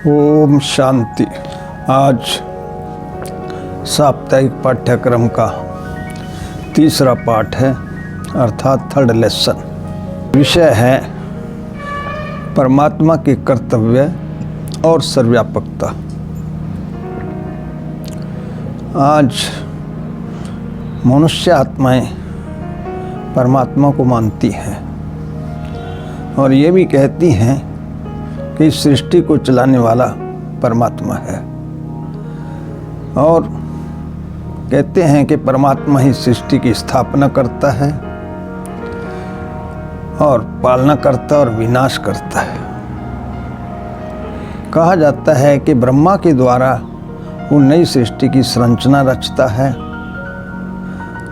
ओम शांति। आज साप्ताहिक पाठ्यक्रम का तीसरा पाठ है, अर्थात थर्ड लेसन। विषय है परमात्मा के कर्तव्य और सर्वव्यापकता। आज मनुष्य आत्माएं परमात्मा को मानती हैं और ये भी कहती हैं कि इस सृष्टि को चलाने वाला परमात्मा है, और कहते हैं कि परमात्मा ही सृष्टि की स्थापना करता है और पालना करता और विनाश करता है। कहा जाता है कि ब्रह्मा के द्वारा वो नई सृष्टि की संरचना रचता है,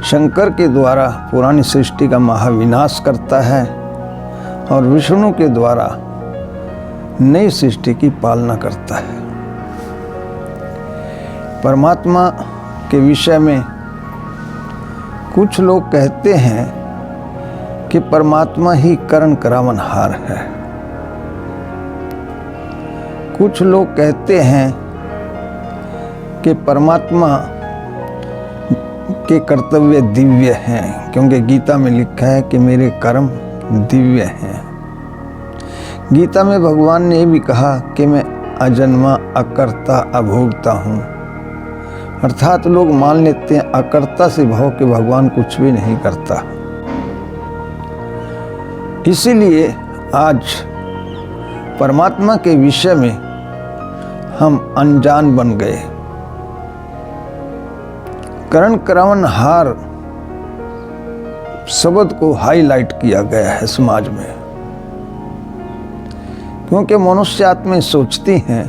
शंकर के द्वारा पुरानी सृष्टि का महाविनाश करता है और विष्णु के द्वारा नई सृष्टि की पालना करता है। परमात्मा के विषय में कुछ लोग कहते हैं कि परमात्मा ही करण करावनहार है। कुछ लोग कहते हैं कि परमात्मा के कर्तव्य दिव्य हैं, क्योंकि गीता में लिखा है कि मेरे कर्म दिव्य हैं। गीता में भगवान ने भी कहा कि मैं अजन्मा, अकर्ता, अभोक्ता हूँ। अर्थात लोग मान लेते हैं अकर्ता से भाव के भगवान कुछ भी नहीं करता। इसीलिए आज परमात्मा के विषय में हम अनजान बन गए। करण करावनहार शब्द को हाईलाइट किया गया है समाज में, क्योंकि मनुष्य आत्माएं सोचती हैं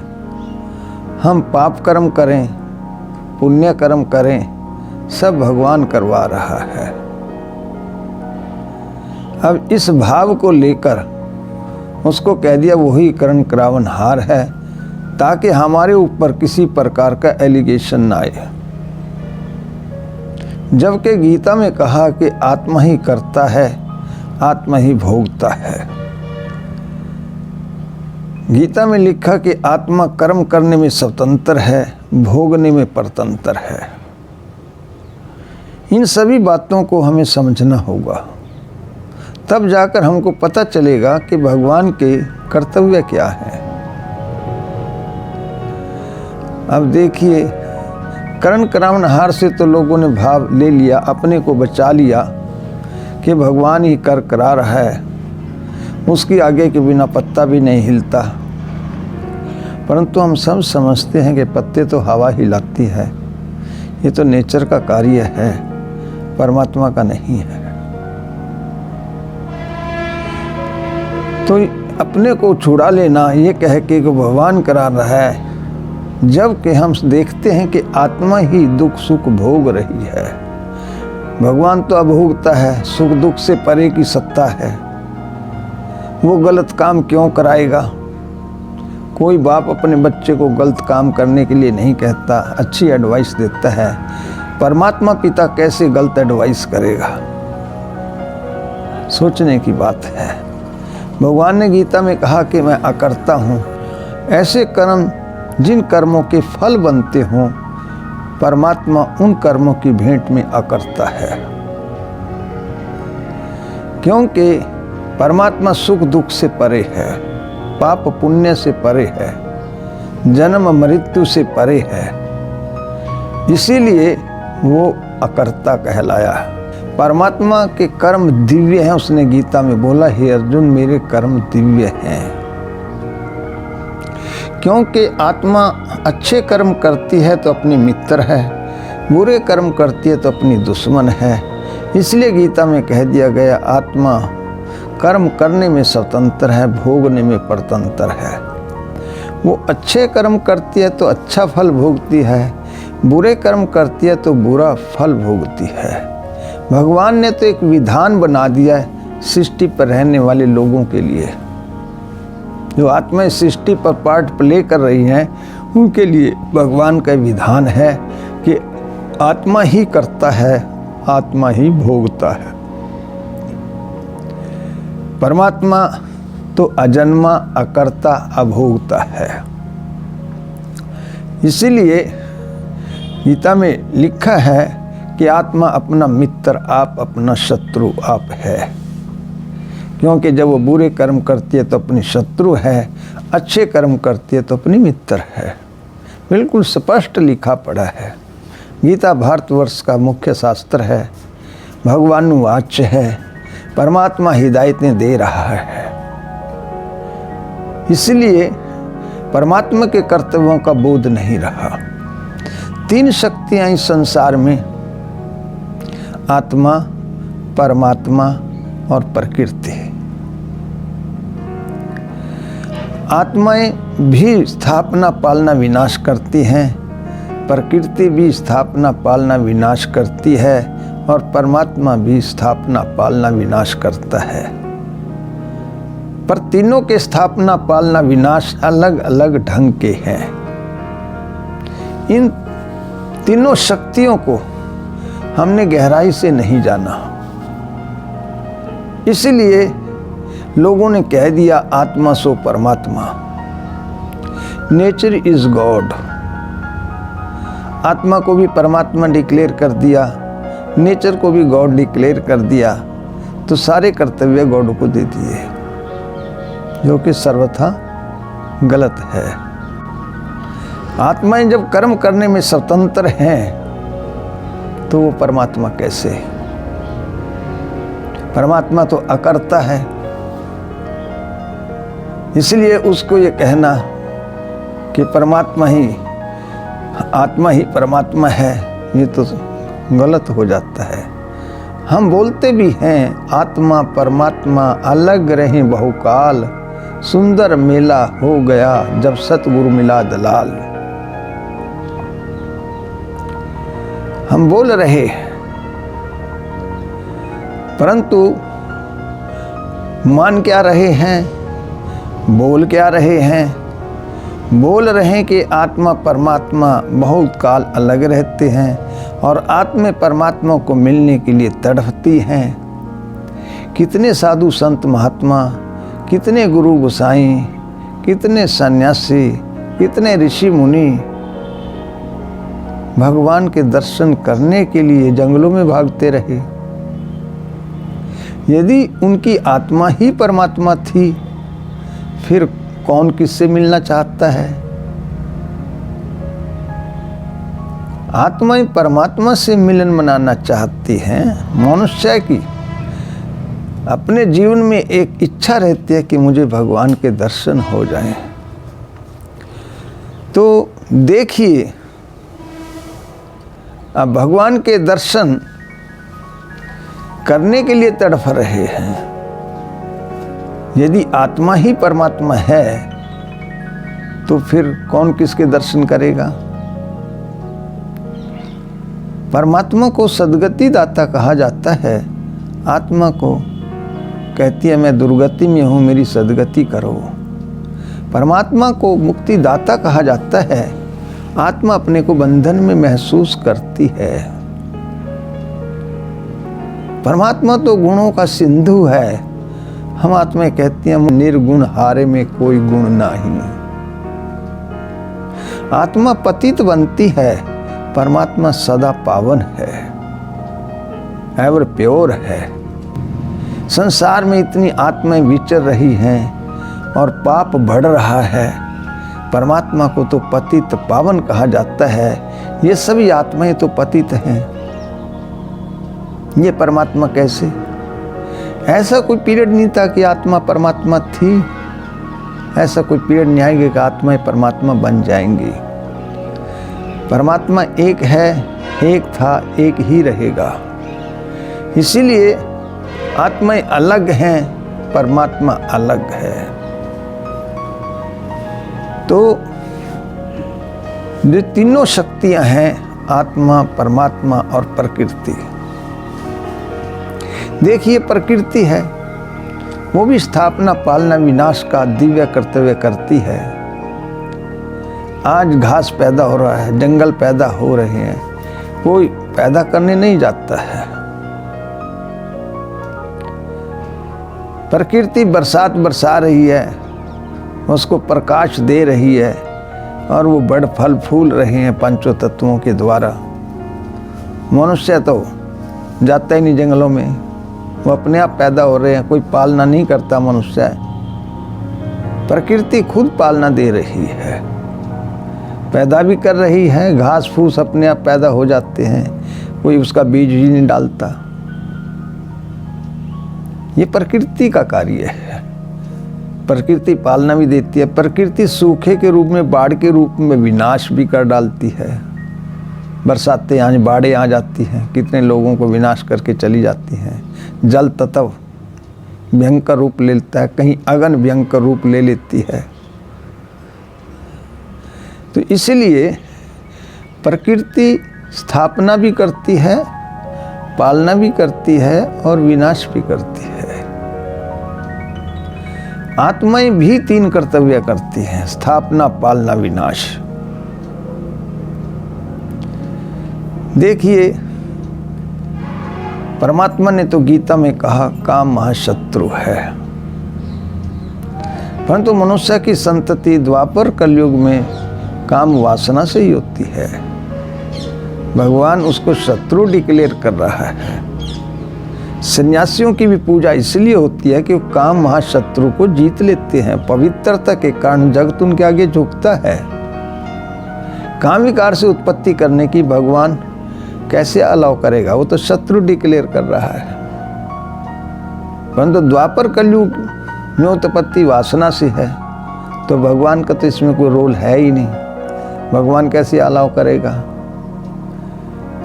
हम पाप कर्म करें, पुण्य कर्म करें, सब भगवान करवा रहा है। अब इस भाव को लेकर उसको कह दिया वही करण करावनहार है, ताकि हमारे ऊपर किसी प्रकार का एलिगेशन ना आए। जबकि गीता में कहा कि आत्मा ही करता है, आत्मा ही भोगता है। गीता में लिखा कि आत्मा कर्म करने में स्वतंत्र है, भोगने में परतंत्र है। इन सभी बातों को हमें समझना होगा, तब जाकर हमको पता चलेगा कि भगवान के कर्तव्य क्या है। अब देखिए, करण करावनहार से तो लोगों ने भाव ले लिया, अपने को बचा लिया कि भगवान ही कर करा रहा है, उसकी आगे के बिना पत्ता भी नहीं हिलता। परंतु हम सब समझते हैं कि पत्ते तो हवा हिलाती है, ये तो नेचर का कार्य है, परमात्मा का नहीं है। तो अपने को छुड़ा लेना ये कह के कि भगवान करा रहा है, जबकि हम देखते हैं कि आत्मा ही दुख सुख भोग रही है। भगवान तो अभोगता है, सुख दुख से परे की सत्ता है। वो गलत काम क्यों कराएगा? कोई बाप अपने बच्चे को गलत काम करने के लिए नहीं कहता, अच्छी एडवाइस देता है। परमात्मा पिता कैसे गलत एडवाइस करेगा? सोचने की बात है। भगवान ने गीता में कहा कि मैं अकर्ता हूँ। ऐसे कर्म जिन कर्मों के फल बनते हों, परमात्मा उन कर्मों की भेंट में अकर्ता है, क्योंकि परमात्मा सुख दुख से परे है, पाप पुण्य से परे है, जन्म मृत्यु से परे है। इसीलिए वो अकर्ता कहलाया। परमात्मा के कर्म दिव्य हैं। उसने गीता में बोला, हे अर्जुन मेरे कर्म दिव्य हैं। क्योंकि आत्मा अच्छे कर्म करती है तो अपनी मित्र है, बुरे कर्म करती है तो अपनी दुश्मन है। इसलिए गीता में कह दिया गया आत्मा कर्म करने में स्वतंत्र है, भोगने में परतंत्र है। वो अच्छे कर्म करती है तो अच्छा फल भोगती है, बुरे कर्म करती है तो बुरा फल भोगती है। भगवान ने तो एक विधान बना दिया है सृष्टि पर रहने वाले लोगों के लिए। जो आत्माएं सृष्टि पर पार्ट प्ले कर रही हैं, उनके लिए भगवान का विधान है कि आत्मा ही करता है, आत्मा ही भोगता है। परमात्मा तो अजन्मा, अकर्ता, अभोक्ता है। इसीलिए गीता में लिखा है कि आत्मा अपना मित्र आप, अपना शत्रु आप है। क्योंकि जब वो बुरे कर्म करती है तो अपनी शत्रु है, अच्छे कर्म करती है तो अपनी मित्र है। बिल्कुल स्पष्ट लिखा पड़ा है। गीता भारतवर्ष का मुख्य शास्त्र है, भगवान वाच्य है, परमात्मा हिदायतें दे रहा है। इसलिए परमात्मा के कर्तव्यों का बोध नहीं रहा। 3 शक्तियां इस संसार में, आत्मा, परमात्मा और प्रकृति। आत्माएं भी स्थापना पालना विनाश करती हैं, प्रकृति भी स्थापना पालना विनाश करती है और परमात्मा भी स्थापना पालना विनाश करता है। पर तीनों के स्थापना पालना विनाश अलग अलग ढंग के हैं। इन तीनों शक्तियों को हमने गहराई से नहीं जाना, इसलिए लोगों ने कह दिया आत्मा सो परमात्मा, नेचर इज गॉड। आत्मा को भी परमात्मा डिक्लेयर कर दिया, नेचर को भी गॉड डिक्लेयर कर दिया, तो सारे कर्तव्य गॉड को दे दिए, जो कि सर्वथा गलत है। आत्माएं जब कर्म करने में स्वतंत्र हैं तो वो परमात्मा कैसे? परमात्मा तो अकर्ता है। इसलिए उसको ये कहना कि परमात्मा ही, आत्मा ही परमात्मा है, ये तो गलत हो जाता है। हम बोलते भी हैं आत्मा परमात्मा अलग रहे बहुकाल, सुंदर मेला हो गया जब सतगुरु मिला दलाल। हम बोल रहे, परंतु मान क्या रहे हैं, बोल क्या रहे हैं? बोल रहे हैं कि आत्मा परमात्मा बहुत काल अलग रहते हैं और आत्मा परमात्मा को मिलने के लिए तड़पती हैं। कितने साधु संत महात्मा, कितने गुरु गोसाई, कितने सन्यासी, कितने ऋषि मुनि भगवान के दर्शन करने के लिए जंगलों में भागते रहे। यदि उनकी आत्मा ही परमात्मा थी, फिर कौन किससे मिलना चाहता है? आत्मा ही परमात्मा से मिलन मनाना चाहती हैं। मनुष्य की अपने जीवन में एक इच्छा रहती है कि मुझे भगवान के दर्शन हो जाएं। तो देखिए, अब भगवान के दर्शन करने के लिए तड़फ रहे हैं। यदि आत्मा ही परमात्मा है तो फिर कौन किसके दर्शन करेगा? परमात्मा को सद्गति दाता कहा जाता है, आत्मा को कहती है मैं दुर्गति में हूँ, मेरी सद्गति करो। परमात्मा को मुक्ति दाता कहा जाता है, आत्मा अपने को बंधन में महसूस करती है। परमात्मा तो गुणों का सिंधु है, हम आत्मा कहती हैं निर्गुण हारे में कोई गुण नहीं। आत्मा पतित बनती है, परमात्मा सदा पावन है, एवर प्योर है। संसार में इतनी आत्माएं विचर रही हैं और पाप बढ़ रहा है, परमात्मा को तो पतित पावन कहा जाता है। ये सभी आत्माएं तो पतित हैं, ये परमात्मा कैसे? ऐसा कोई पीरियड नहीं था कि आत्मा परमात्मा थी, ऐसा कोई पीरियड नहीं आएगा कि आत्माएं परमात्मा बन जाएंगी। परमात्मा एक है, एक था, एक ही रहेगा। इसीलिए आत्माएं अलग हैं, परमात्मा अलग है। तो जो तीनों शक्तियां हैं, आत्मा, परमात्मा और प्रकृति। देखिए, प्रकृति है वो भी स्थापना पालना विनाश का दिव्य कर्तव्य करती है। आज घास पैदा हो रहा है, जंगल पैदा हो रहे हैं, कोई पैदा करने नहीं जाता है। प्रकृति बरसात बरसा रही है, उसको प्रकाश दे रही है, और वो बड़ फल फूल रहे हैं पंचों तत्वों के द्वारा। मनुष्य तो जाता ही नहीं जंगलों में, वो अपने आप पैदा हो रहे हैं, कोई पालना नहीं करता मनुष्य, प्रकृति खुद पालना दे रही है, पैदा भी कर रही है, घास फूस अपने आप पैदा हो जाते हैं, कोई उसका बीज ही नहीं डालता। ये प्रकृति का कार्य है, प्रकृति पालना भी देती है। प्रकृति सूखे के रूप में, बाढ़ के रूप में विनाश भी कर डालती है। बरसातें आज बाढ़ें आ जाती हैं, कितने लोगों को विनाश करके चली जाती हैं। जल तत्व भयंकर रूप ले लेता है, कहीं अगन भयंकर रूप ले लेती है। तो इसलिए प्रकृति स्थापना भी करती है, पालना भी करती है और विनाश भी करती है। आत्माएं भी 3 कर्तव्य करती हैं, स्थापना, पालना, विनाश। देखिए, परमात्मा ने तो गीता में कहा काम महाशत्रु है, परंतु मनुष्य की संतति द्वापर कलयुग में काम वासना से ही होती है। भगवान उसको शत्रु डिक्लेयर कर रहा है। सन्यासियों की भी पूजा इसलिए होती है कि वो काम महाशत्रु को जीत लेते हैं। पवित्रता के कारण जगत उनके आगे झुकता है। काम विकार से उत्पत्ति करने की भगवान कैसे अलाउ करेगा? वो तो शत्रु डिक्लेयर कर रहा है। परंतु द्वापर कलयुग में उत्पत्ति वासना से है, तो भगवान का तो इसमें कोई रोल है ही नहीं। भगवान कैसे अलाउ करेगा?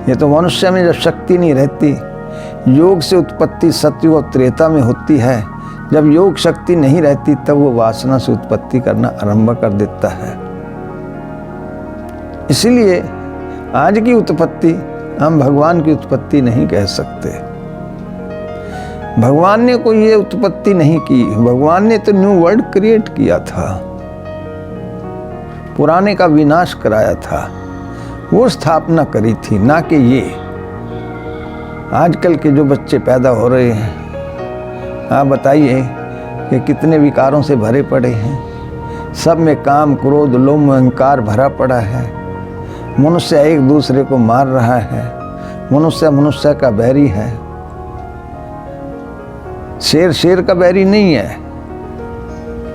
ये तो मनुष्य में जब शक्ति नहीं रहती, योग से उत्पत्ति सतयुग और त्रेता में होती है। जब योग शक्ति नहीं रहती तब वो वासना से उत्पत्ति करना आरंभ कर देता है। इसलिए आज की उत्पत्ति हम भगवान की उत्पत्ति नहीं कह सकते। भगवान ने कोई ये उत्पत्ति नहीं की, भगवान ने तो न्यू वर्ल्ड क्रिएट किया था, पुराने का विनाश कराया था, वो स्थापना करी थी, ना कि ये आजकल के जो बच्चे पैदा हो रहे हैं। आप बताइए कि कितने विकारों से भरे पड़े हैं, सब में काम, क्रोध, लोभ, अहंकार भरा पड़ा है। मनुष्य एक दूसरे को मार रहा है, मनुष्य मनुष्य का बैरी है। शेर शेर का बैरी नहीं है,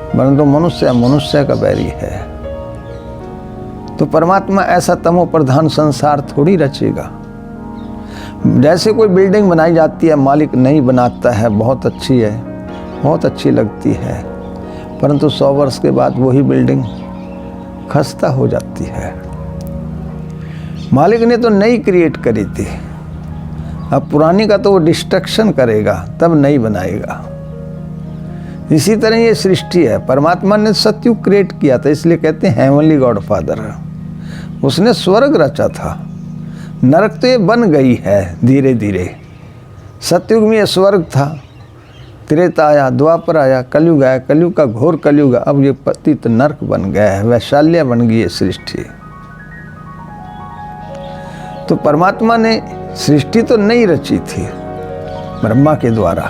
परंतु मनुष्य मनुष्य का बैरी है। तो परमात्मा ऐसा तमो प्रधान संसार थोड़ी रचेगा। जैसे कोई बिल्डिंग बनाई जाती है, मालिक नहीं बनाता है, बहुत अच्छी है, बहुत अच्छी लगती है, परंतु 100 वर्ष के बाद वही बिल्डिंग खस्ता हो जाती है। मालिक ने तो नई क्रिएट करी थी, अब पुरानी का तो वो डिस्ट्रक्शन करेगा, तब नई बनाएगा। इसी तरह ये सृष्टि है। परमात्मा ने सतयुग क्रिएट किया था, इसलिए कहते हैं हेवनली गॉड फादर। उसने स्वर्ग रचा था, नरक तो ये बन गई है धीरे धीरे। सतयुग में ये स्वर्ग था, त्रेता आया, द्वापर आया, कलयुग आया, कलयुग का घोर कलयुग, अब ये पतित नरक बन गया है, वैशाल्य बन गई है सृष्टि। तो परमात्मा ने सृष्टि तो नहीं रची थी ब्रह्मा के द्वारा,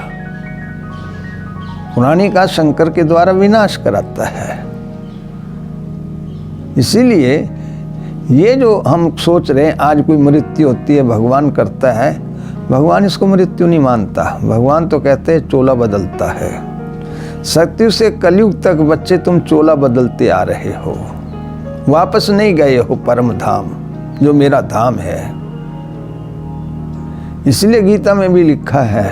पुरानी का शंकर के द्वारा विनाश कराता है। इसीलिए ये जो हम सोच रहे हैं आज कोई मृत्यु होती है, भगवान करता है, भगवान इसको मृत्यु नहीं मानता। भगवान तो कहते हैं चोला बदलता है। सतयुग से कलयुग तक बच्चे तुम चोला बदलते आ रहे हो, वापस नहीं गए हो परम धाम जो मेरा धाम है। इसलिए गीता में भी लिखा है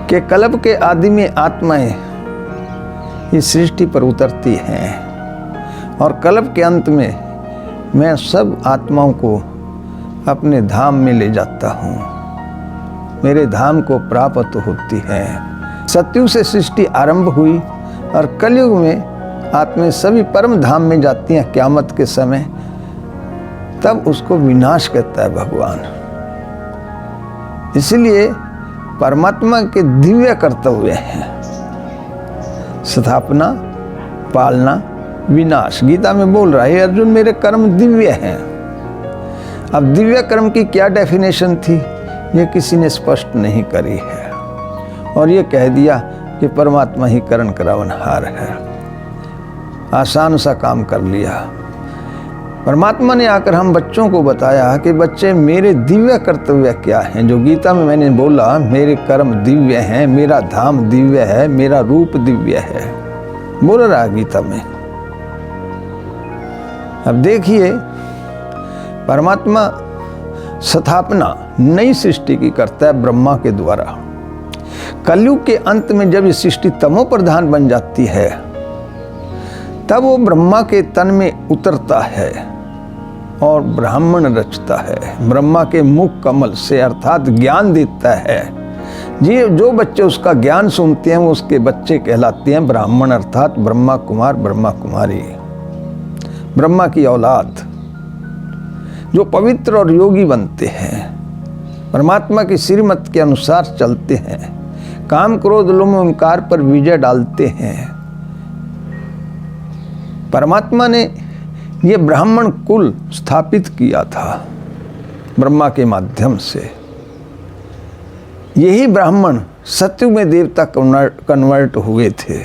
कि कल्प के आदि में आत्माएं इस सृष्टि पर उतरती हैं और कल्प के अंत में मैं सब आत्माओं को अपने धाम में ले जाता हूँ, मेरे धाम को प्राप्त होती है। सतयुग से सृष्टि आरंभ हुई और कलयुग में आत्माएं सभी परम धाम में जाती हैं क़यामत के समय, तब उसको विनाश कहता है भगवान। इसलिए परमात्मा के दिव्य कर्तव्य हैं स्थापना, पालना, विनाश। गीता में बोल रहा है अर्जुन मेरे कर्म दिव्य हैं। अब दिव्य कर्म की क्या डेफिनेशन थी ये किसी ने स्पष्ट नहीं करी है, और ये कह दिया कि परमात्मा ही करण करावनहार है। आसान सा काम कर लिया। परमात्मा ने आकर हम बच्चों को बताया कि बच्चे मेरे दिव्य कर्तव्य क्या हैं। जो गीता में मैंने बोला, मेरे कर्म दिव्य हैं, मेरा धाम दिव्य है, मेरा रूप दिव्य है, बोल रहा गीता में। अब देखिए, परमात्मा स्थापना नई सृष्टि की करता है ब्रह्मा के द्वारा। कलयुग के अंत में जब ये सृष्टि तमो प्रधान बन जाती है, तब वो ब्रह्मा के तन में उतरता है और ब्राह्मण रचता है। ब्रह्मा के मुख कमल से अर्थात ज्ञान देता है। जी, जो बच्चे उसका ज्ञान सुनते हैं वो उसके बच्चे कहलाते हैं ब्राह्मण, अर्थात ब्रह्मा कुमार, ब्रह्मा कुमारी, ब्रह्मा की औलाद, जो पवित्र और योगी बनते हैं, परमात्मा की श्रीमत के अनुसार चलते हैं, काम क्रोध लोभ ओंकार पर विजय डालते हैं। परमात्मा ने ये ब्राह्मण कुल स्थापित किया था ब्रह्मा के माध्यम से। यही ब्राह्मण सतयुग में देवता कन्वर्ट हुए थे।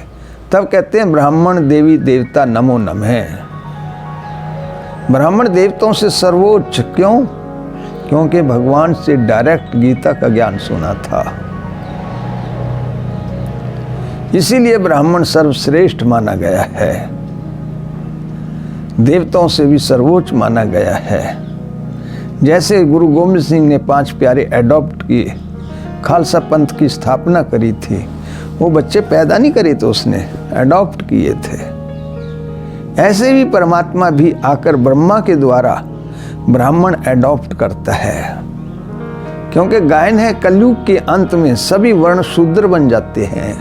तब कहते हैं ब्राह्मण देवी देवता नमो नमः। ब्राह्मण देवताओं से सर्वोच्च क्यों? क्योंकि भगवान से डायरेक्ट गीता का ज्ञान सुना था। इसीलिए ब्राह्मण सर्वश्रेष्ठ माना गया है, देवताओं से भी सर्वोच्च माना गया है। जैसे गुरु गोविंद सिंह ने 5 प्यारे एडॉप्ट किए, खालसा पंथ की स्थापना करी थी, वो बच्चे पैदा नहीं करे तो उसने एडॉप्ट किए थे। ऐसे भी परमात्मा भी आकर ब्रह्मा के द्वारा ब्राह्मण एडॉप्ट करता है। क्योंकि गायन है कलयुग के अंत में सभी वर्ण शूद्र बन जाते हैं,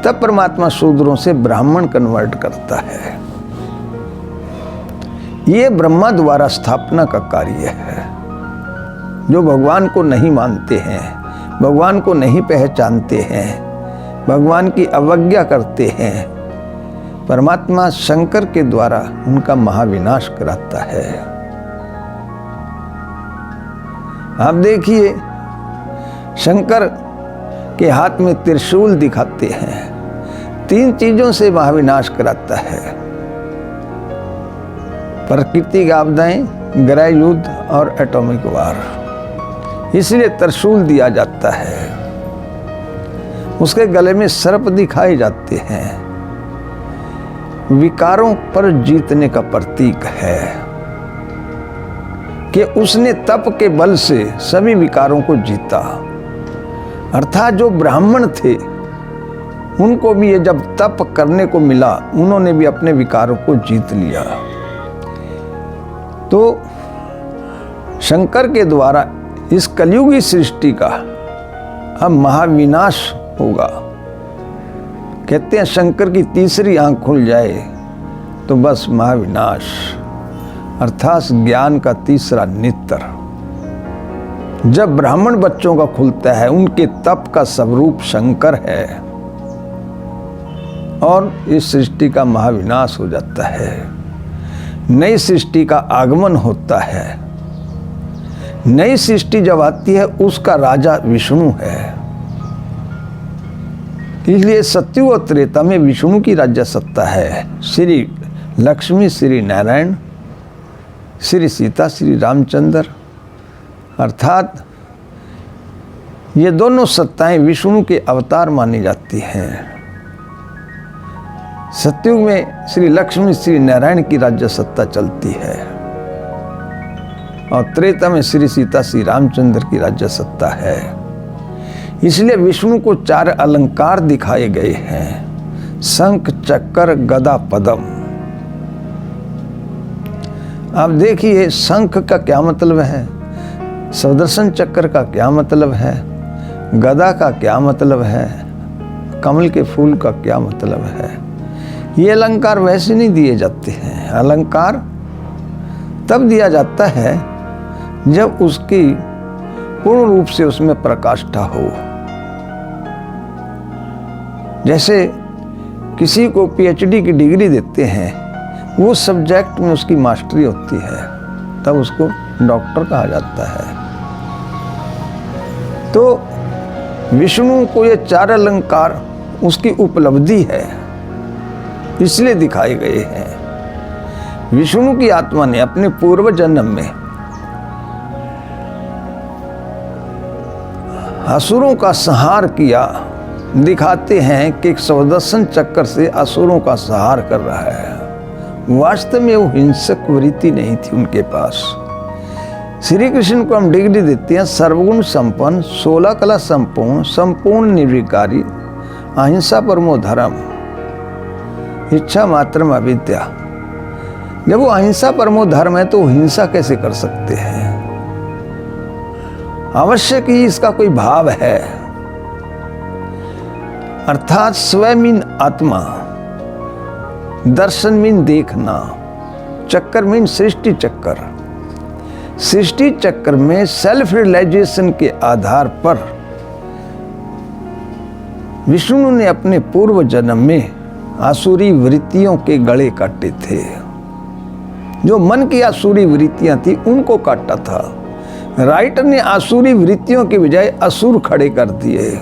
तब परमात्मा शूद्रों से ब्राह्मण कन्वर्ट करता है। ये ब्रह्मा द्वारा स्थापना का कार्य है। जो भगवान को नहीं मानते हैं, भगवान को नहीं पहचानते हैं, भगवान की अवज्ञा करते हैं, परमात्मा शंकर के द्वारा उनका महाविनाश कराता है। आप देखिए, शंकर के हाथ में त्रिशूल दिखाते हैं। 3 चीजों से महाविनाश कराता है: प्राकृतिक आपदाएं, ग्रह युद्ध और एटॉमिक वार। इसलिए त्रिशूल दिया जाता है। उसके गले में सर्प दिखाए जाते हैं। विकारों पर जीतने का प्रतीक है कि उसने तप के बल से सभी विकारों को जीता। अर्थात जो ब्राह्मण थे उनको भी ये जब तप करने को मिला, उन्होंने भी अपने विकारों को जीत लिया। तो शंकर के द्वारा इस कलयुगी सृष्टि का अब महाविनाश होगा। कहते हैं शंकर की तीसरी आंख खुल जाए तो बस महाविनाश, अर्थात ज्ञान का तीसरा नेत्र जब ब्राह्मण बच्चों का खुलता है, उनके तप का स्वरूप शंकर है और इस सृष्टि का महाविनाश हो जाता है। नई सृष्टि का आगमन होता है। नई सृष्टि जब आती है उसका राजा विष्णु है। इसलिए सत्ययुग और त्रेता में विष्णु की राज्य सत्ता है। श्री लक्ष्मी, श्री नारायण, श्री सीता, श्री रामचंद्र, अर्थात ये दोनों सत्ताएं विष्णु के अवतार मानी जाती हैं। सतयुग में श्री लक्ष्मी, श्री नारायण की राज्य सत्ता चलती है और त्रेता में श्री सीता, श्री रामचंद्र की राज्य सत्ता है। इसलिए विष्णु को 4 अलंकार दिखाए गए हैं: शंख, चक्र, गदा, पद्म। आप देखिए, शंख का क्या मतलब है, सुदर्शन चक्र का क्या मतलब है, गदा का क्या मतलब है, कमल के फूल का क्या मतलब है। ये अलंकार वैसे नहीं दिए जाते हैं। अलंकार तब दिया जाता है जब उसकी पूर्ण रूप से उसमें प्रकाष्ठा हो। जैसे किसी को पीएचडी की डिग्री देते हैं, वो सब्जेक्ट में उसकी मास्टरी होती है, तब उसको डॉक्टर कहा जाता है। तो विष्णु को ये 4 अलंकार उसकी उपलब्धि है, इसलिए दिखाए गए हैं। विष्णु की आत्मा ने अपने पूर्व जन्म में असुरों का संहार किया। दिखाते हैं कि एक सुदर्शन चक्र से असुरों का संहार कर रहा है। वास्तव में वो हिंसक वृत्ति नहीं थी उनके पास। श्री कृष्ण को हम डिग्री देते हैं सर्वगुण संपन्न, 16 कला संपूर्ण, संपूर्ण निर्विकारी, अहिंसा परमो धर्म, इच्छा मात्रम अविद्या। जब वो अहिंसा परमो धर्म है तो हिंसा कैसे कर सकते हैं? अवश्य कि इसका कोई भाव है। अर्थात स्वयं मीन आत्मा, दर्शन मीन देखना, चक्कर मीन सृष्टि चक्कर। सृष्टि चक्र में सेल्फ रियलाइजेशन के आधार पर विष्णु ने अपने पूर्व जन्म में आसुरी वृत्तियों के गले काटे थे। जो मन की आसुरी वृत्तियां थी उनको काटा था। राइटर ने आसुरी वृत्तियों के बजाय असुर खड़े कर दिए।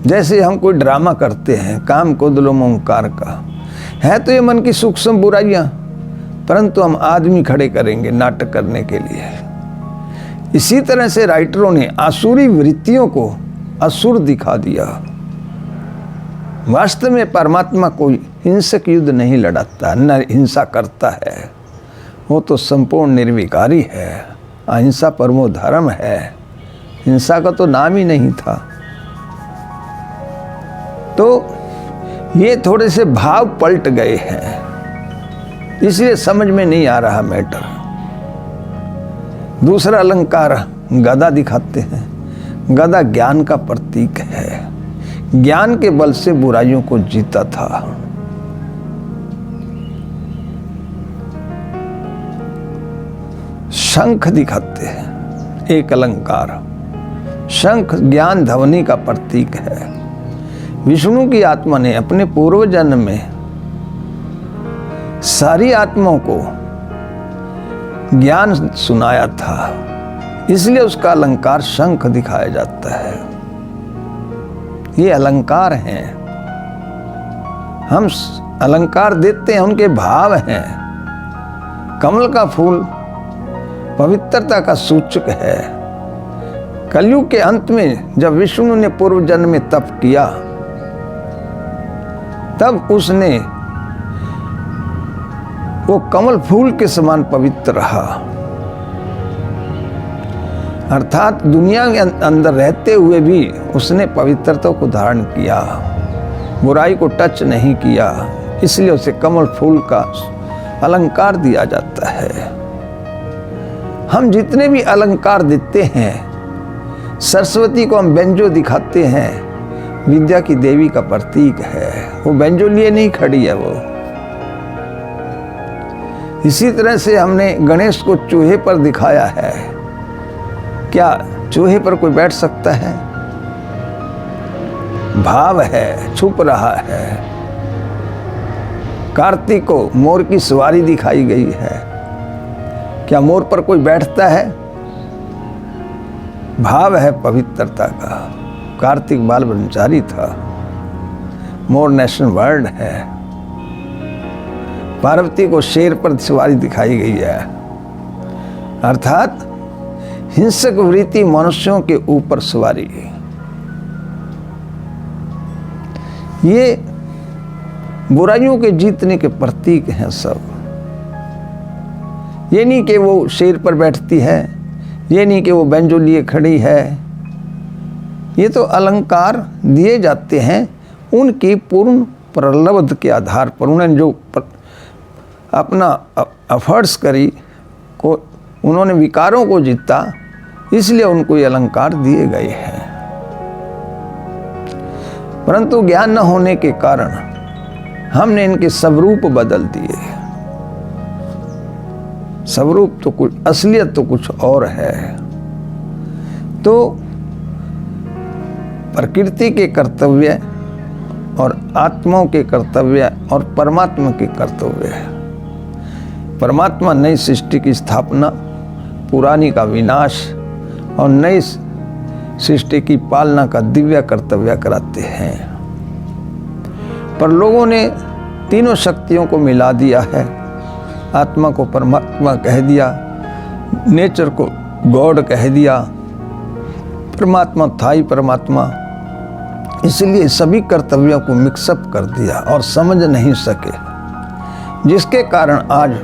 जैसे हम कोई ड्रामा करते हैं काम क्रोध लोभ अहंकार का, है तो ये मन की सूक्ष्म बुराइयां, परंतु हम आदमी खड़े करेंगे नाटक करने के लिए। इसी तरह से राइटरों ने आसुरी वृत्तियों को असुर दिखा दिया। वास्तव में परमात्मा कोई हिंसक युद्ध नहीं लड़ाता, न हिंसा करता है। वो तो संपूर्ण निर्विकारी है, अहिंसा परमो धर्म है। हिंसा का तो नाम ही नहीं था। तो ये थोड़े से भाव पलट गए हैं, इसलिए समझ में नहीं आ रहा मैटर। दूसरा अलंकार गदा दिखाते हैं। गदा ज्ञान का प्रतीक है। ज्ञान के बल से बुराइयों को जीता था। शंख दिखाते हैं, एक अलंकार। शंख ज्ञान ध्वनि का प्रतीक है। विष्णु की आत्मा ने अपने पूर्व जन्म में सारी आत्माओं को ज्ञान सुनाया था, इसलिए उसका अलंकार शंख दिखाया जाता है। ये अलंकार हैं। हम अलंकार देते हैं, उनके भाव हैं। कमल का फूल पवित्रता का सूचक है। कलयुग के अंत में जब विष्णु ने पूर्व जन्म में तप किया, तब उसने वो कमल फूल के समान पवित्र रहा। अर्थात दुनिया के अंदर रहते हुए भी उसने पवित्रता को धारण किया, बुराई को टच नहीं किया, इसलिए उसे कमल फूल का अलंकार दिया जाता है। हम जितने भी अलंकार देते हैं, सरस्वती को हम बेंजो दिखाते हैं, विद्या की देवी का प्रतीक है। वो बेंजो लिए नहीं खड़ी है वो। इसी तरह से हमने गणेश को चूहे पर दिखाया है। क्या चूहे पर कोई बैठ सकता है? भाव है, छुप रहा है। कार्तिक को मोर की सवारी दिखाई गई है। क्या मोर पर कोई बैठता है? भाव है पवित्रता का। कार्तिक बाल ब्रह्मचारी था। मोर नेशनल बर्ड है। पार्वती को शेर पर सवारी दिखाई गई है। अर्थात हिंसक वृत्ति मनुष्यों के ऊपर सवारी। ये बुराइयों के जीतने के प्रतीक हैं सब। ये नहीं कि वो शेर पर बैठती है, ये नहीं कि वो बेंजो लिए खड़ी है। ये तो अलंकार दिए जाते हैं उनकी पूर्ण प्रलब्ध के आधार पर। उन्होंने जो अपना एफर्ट्स करी को, उन्होंने विकारों को जीता, इसलिए उनको ये अलंकार दिए गए हैं। परंतु ज्ञान न होने के कारण हमने इनके स्वरूप बदल दिए। स्वरूप तो कुछ, असलियत तो कुछ और है। तो प्रकृति के कर्तव्य और आत्माओं के कर्तव्य और परमात्मा के कर्तव्य है। परमात्मा नई सृष्टि की स्थापना, पुरानी का विनाश और नई सृष्टि की पालना का दिव्य कर्तव्य कराते हैं। पर लोगों ने तीनों शक्तियों को मिला दिया है। आत्मा को परमात्मा कह दिया, नेचर को गॉड कह दिया, परमात्मा था ही परमात्मा। इसलिए सभी कर्तव्यों को मिक्सअप कर दिया और समझ नहीं सके, जिसके कारण आज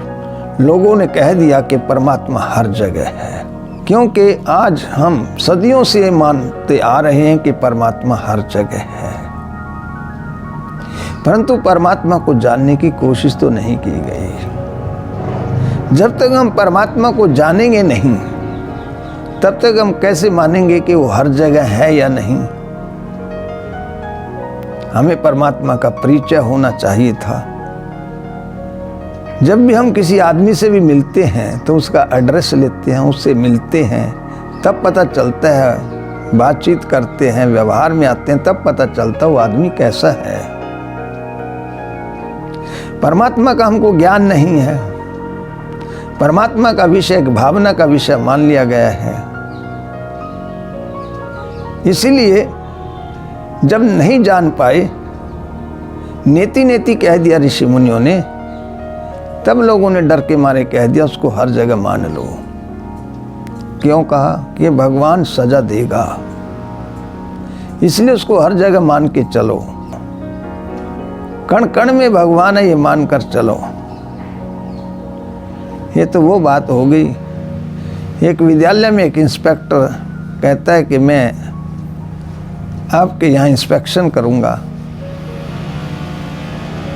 लोगों ने कह दिया कि परमात्मा हर जगह है। क्योंकि आज हम सदियों से मानते आ रहे हैं कि परमात्मा हर जगह है, परंतु परमात्मा को जानने की कोशिश तो नहीं की गई। जब तक हम परमात्मा को जानेंगे नहीं, तब तक हम कैसे मानेंगे कि वो हर जगह है या नहीं। हमें परमात्मा का परिचय होना चाहिए था। जब भी हम किसी आदमी से भी मिलते हैं तो उसका एड्रेस लेते हैं, उससे मिलते हैं, तब पता चलता है, बातचीत करते हैं, व्यवहार में आते हैं, तब पता चलता है वो आदमी कैसा है। परमात्मा का हमको ज्ञान नहीं है। परमात्मा का विषय एक भावना का विषय मान लिया गया है। इसीलिए जब नहीं जान पाए, नेति नेति कह दिया ऋषि मुनियों ने, तब लोगों ने डर के मारे कह दिया उसको हर जगह मान लो। क्यों कहा कि भगवान सजा देगा, इसलिए उसको हर जगह मान के चलो। कण कण में भगवान है ये मानकर चलो। ये तो वो बात हो गई। एक विद्यालय में एक इंस्पेक्टर कहता है कि मैं आपके यहाँ इंस्पेक्शन करूँगा।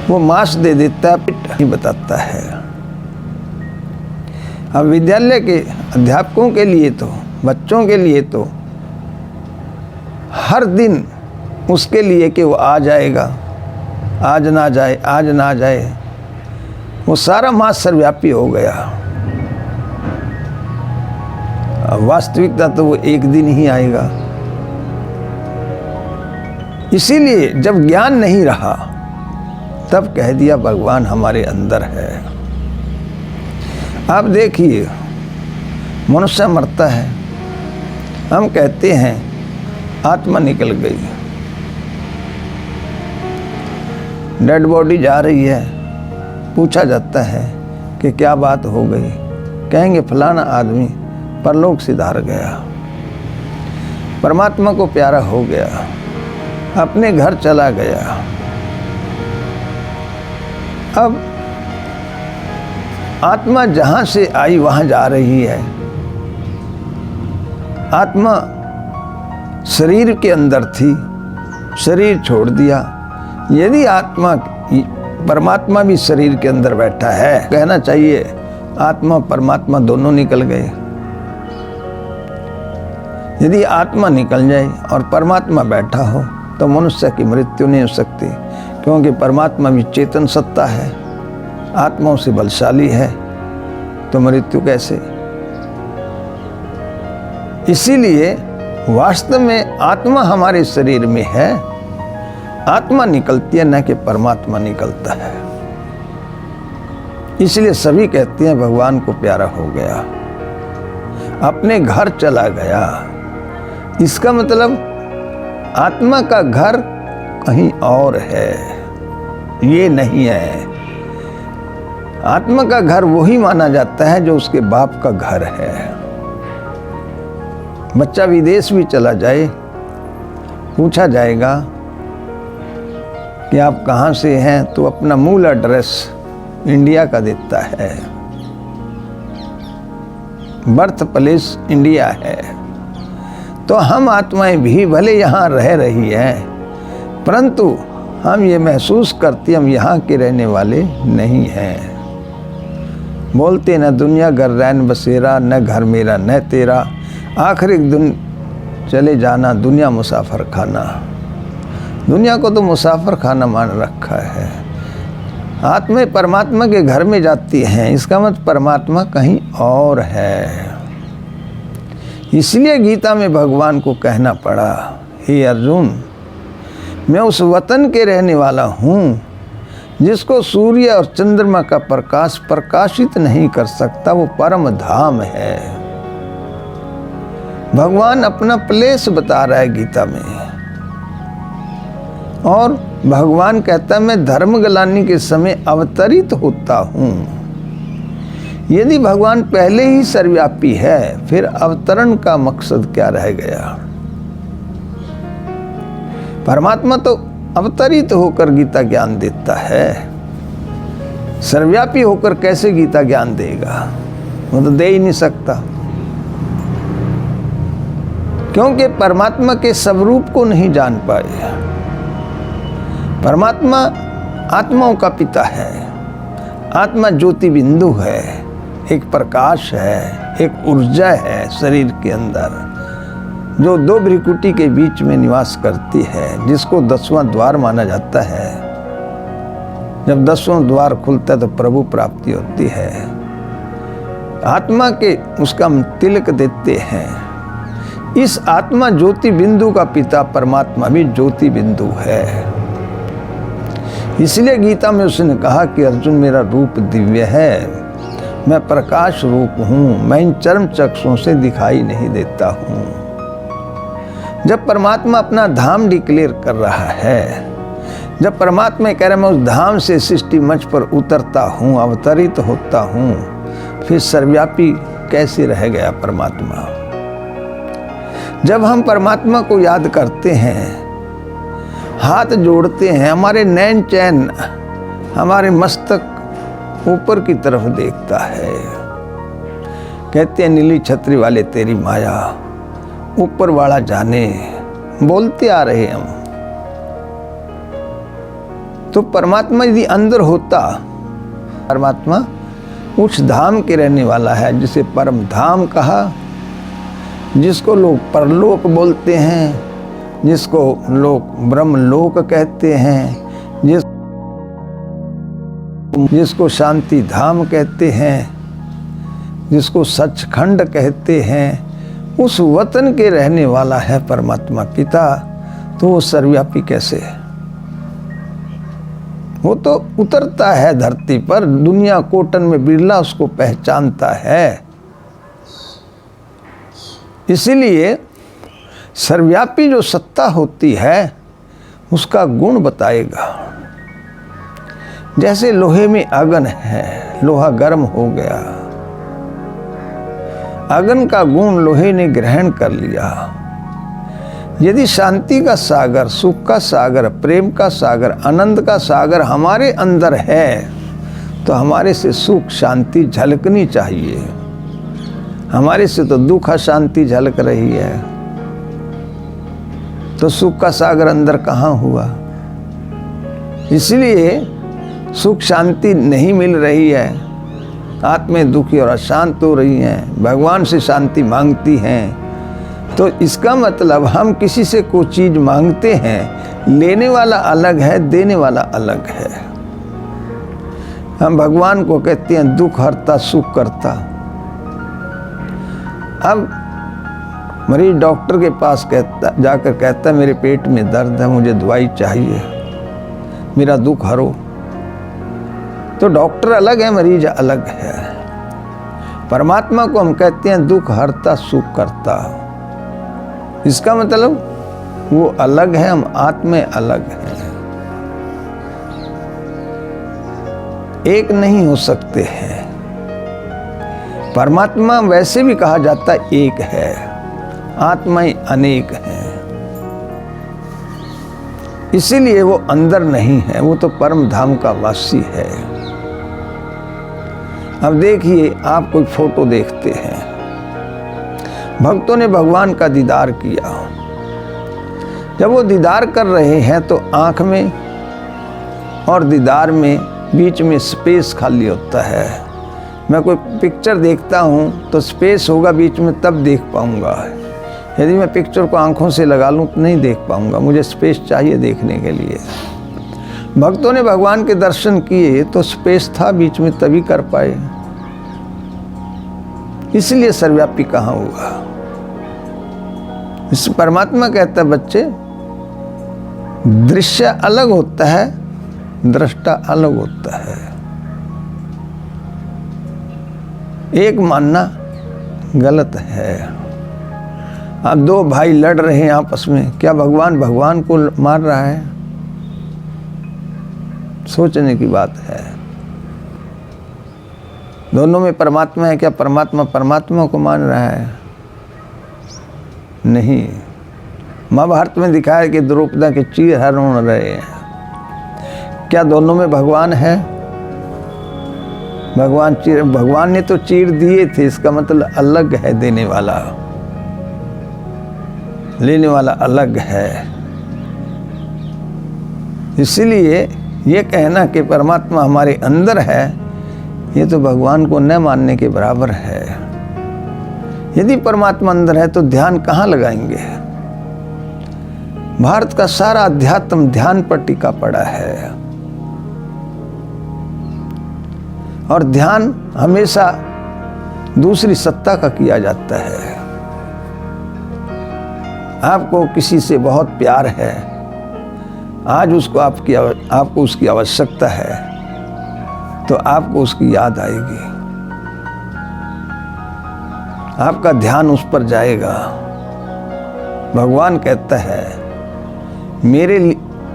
वो मार्क्स दे देता है, पिट नहीं बताता है। अब विद्यालय के अध्यापकों के लिए तो, बच्चों के लिए तो हर दिन उसके लिए कि वो आ जाएगा, आज ना जाए, आज ना जाए, वो सारा मास सर्वव्यापी हो गया। वास्तविकता तो वो एक दिन ही आएगा। इसीलिए जब ज्ञान नहीं रहा, तब कह दिया भगवान हमारे अंदर है। आप देखिए, मनुष्य मरता है, हम कहते हैं आत्मा निकल गई, डेड बॉडी जा रही है, पूछा जाता है कि क्या बात हो गई, कहेंगे फलाना आदमी परलोक सिधार गया, परमात्मा को प्यारा हो गया, अपने घर चला गया। अब आत्मा जहां से आई वहां जा रही है। आत्मा शरीर के अंदर थी, शरीर छोड़ दिया। यदि आत्मा, परमात्मा भी शरीर के अंदर बैठा है, कहना चाहिए आत्मा परमात्मा दोनों निकल गए। यदि आत्मा निकल जाए और परमात्मा बैठा हो तो मनुष्य की मृत्यु नहीं हो सकती, क्योंकि परमात्मा भी चेतन सत्ता है, आत्माओं से बलशाली है, तो मृत्यु कैसे। इसीलिए वास्तव में आत्मा हमारे शरीर में है, आत्मा निकलती है, न कि परमात्मा निकलता है। इसलिए सभी कहते हैं भगवान को प्यारा हो गया, अपने घर चला गया। इसका मतलब आत्मा का घर कहीं और है, ये नहीं है। आत्मा का घर वही माना जाता है जो उसके बाप का घर है। बच्चा विदेश भी चला जाए, पूछा जाएगा कि आप कहाँ से हैं, तो अपना मूल एड्रेस इंडिया का देता है, बर्थ प्लेस इंडिया है। तो हम आत्माएं भी भले यहाँ रह रही हैं, परंतु हम ये महसूस करते हम यहाँ के रहने वाले नहीं हैं। बोलते न दुनिया घर रैन बसेरा, न घर मेरा न तेरा, आखिर दिन चले जाना, दुनिया मुसाफर खाना। दुनिया को तो मुसाफर खाना मान रखा है। आत्मा परमात्मा के घर में जाती हैं, इसका मतलब परमात्मा कहीं और है। इसलिए गीता में भगवान को कहना पड़ा, हे अर्जुन, मैं उस वतन के रहने वाला हूँ जिसको सूर्य और चंद्रमा का प्रकाश प्रकाशित नहीं कर सकता, वो परम धाम है। भगवान अपना प्लेस बता रहा है गीता में। और भगवान कहता है मैं धर्म गलानी के समय अवतरित होता हूँ। यदि भगवान पहले ही सर्वव्यापी है, फिर अवतरण का मकसद क्या रह गया? परमात्मा तो अवतरित होकर गीता ज्ञान देता है, सर्वव्यापी होकर कैसे गीता ज्ञान देगा? वो तो दे ही नहीं सकता, क्योंकि परमात्मा के स्वरूप को नहीं जान पाए। परमात्मा आत्माओं का पिता है, आत्मा ज्योति बिंदु है, एक प्रकाश है, एक ऊर्जा है शरीर के अंदर, जो दो भ्रिकुटी के बीच में निवास करती है, जिसको 10वां द्वार माना जाता है। जब 10वां द्वार खुलता है तो प्रभु प्राप्ति होती है। आत्मा के उसका हम तिलक देते हैं। इस आत्मा ज्योति बिंदु का पिता परमात्मा भी ज्योति बिंदु है। इसलिए गीता में उसने कहा कि अर्जुन मेरा रूप दिव्य है, मैं प्रकाश रूप हूँ, मैं इन चर्म चक्षुओं से दिखाई नहीं देता हूँ। जब परमात्मा अपना धाम डिक्लेयर कर रहा है, जब परमात्मा कह रहा है मैं उस धाम से सृष्टि मंच पर उतरता हूँ, अवतरित होता हूँ, फिर सर्वव्यापी कैसे रह गया परमात्मा? जब हम परमात्मा को याद करते हैं, हाथ जोड़ते हैं, हमारे नैन चैन, हमारे मस्तक ऊपर की तरफ देखता है। कहते हैं नीली छतरी वाले तेरी माया, ऊपर वाला जाने, बोलते आ रहे हम। तो परमात्मा यदि अंदर होता, परमात्मा उस धाम के रहने वाला है जिसे परम धाम कहा, जिसको लोग परलोक बोलते हैं, जिसको लोग ब्रह्मलोक कहते हैं, जिसको शांति धाम कहते हैं, जिसको सचखंड कहते हैं, उस वतन के रहने वाला है परमात्मा पिता। तो वो सर्वव्यापी कैसे है? वो तो उतरता है धरती पर, दुनिया कोटन में बिरला उसको पहचानता है। इसीलिए सर्वव्यापी जो सत्ता होती है उसका गुण बताएगा। जैसे लोहे में आगन है, लोहा गर्म हो गया, आगन का गुण लोहे ने ग्रहण कर लिया। यदि शांति का सागर, सुख का सागर, प्रेम का सागर, आनंद का सागर हमारे अंदर है, तो हमारे से सुख शांति झलकनी चाहिए। हमारे से तो दुख अशांति झलक रही है, तो सुख का सागर अंदर कहाँ हुआ? इसलिए सुख शांति नहीं मिल रही है, आत्में दुखी और अशांत हो रही हैं, भगवान से शांति मांगती हैं। तो इसका मतलब हम किसी से कोई चीज मांगते हैं, लेने वाला अलग है, देने वाला अलग है। हम भगवान को कहते हैं दुख हरता सुख करता। अब मरीज डॉक्टर के पास जाकर कहता है मेरे पेट में दर्द है, मुझे दवाई चाहिए, मेरा दुख हरो। तो डॉक्टर अलग है, मरीज अलग है। परमात्मा को हम कहते हैं दुख हरता सुख करता। इसका मतलब वो अलग है, हम आत्मा अलग हैं, एक नहीं हो सकते हैं। परमात्मा वैसे भी कहा जाता है एक है, आत्माएं अनेक हैं। इसीलिए वो अंदर नहीं है, वो तो परम धाम का वासी है। अब देखिए, आप कोई फोटो देखते हैं, भक्तों ने भगवान का दीदार किया। जब वो दीदार कर रहे हैं तो आंख में और दीदार में बीच में स्पेस खाली होता है। मैं कोई पिक्चर देखता हूँ तो स्पेस होगा बीच में, तब देख पाऊंगा। यदि मैं पिक्चर को आंखों से लगा लूँ तो नहीं देख पाऊंगा, मुझे स्पेस चाहिए देखने के लिए। भक्तों ने भगवान के दर्शन किए तो स्पेस था बीच में, तभी कर पाए। इसलिए सर्वव्यापी कहाँ हुआ? इस परमात्मा कहता है बच्चे, दृश्य अलग होता है, दृष्टा अलग होता है। एक मानना गलत है। अब दो भाई लड़ रहे हैं आपस में, क्या भगवान भगवान को मार रहा है? सोचने की बात है। दोनों में परमात्मा है क्या? परमात्मा परमात्मा को मान रहा है? नहीं। महाभारत में दिखाया कि द्रौपदी के चीर हरण रहे हैं। क्या दोनों में भगवान है? भगवान ने तो चीर दिए थे, इसका मतलब अलग है देने वाला, लेने वाला अलग है। इसलिए ये कहना कि परमात्मा हमारे अंदर है, ये तो भगवान को न मानने के बराबर है। यदि परमात्मा अंदर है तो ध्यान कहाँ लगाएंगे? भारत का सारा अध्यात्म ध्यान पर टिका पड़ा है, और ध्यान हमेशा दूसरी सत्ता का किया जाता है। आपको किसी से बहुत प्यार है, आज आपको उसकी आवश्यकता है, तो आपको उसकी याद आएगी, आपका ध्यान उस पर जाएगा। भगवान कहता है मेरे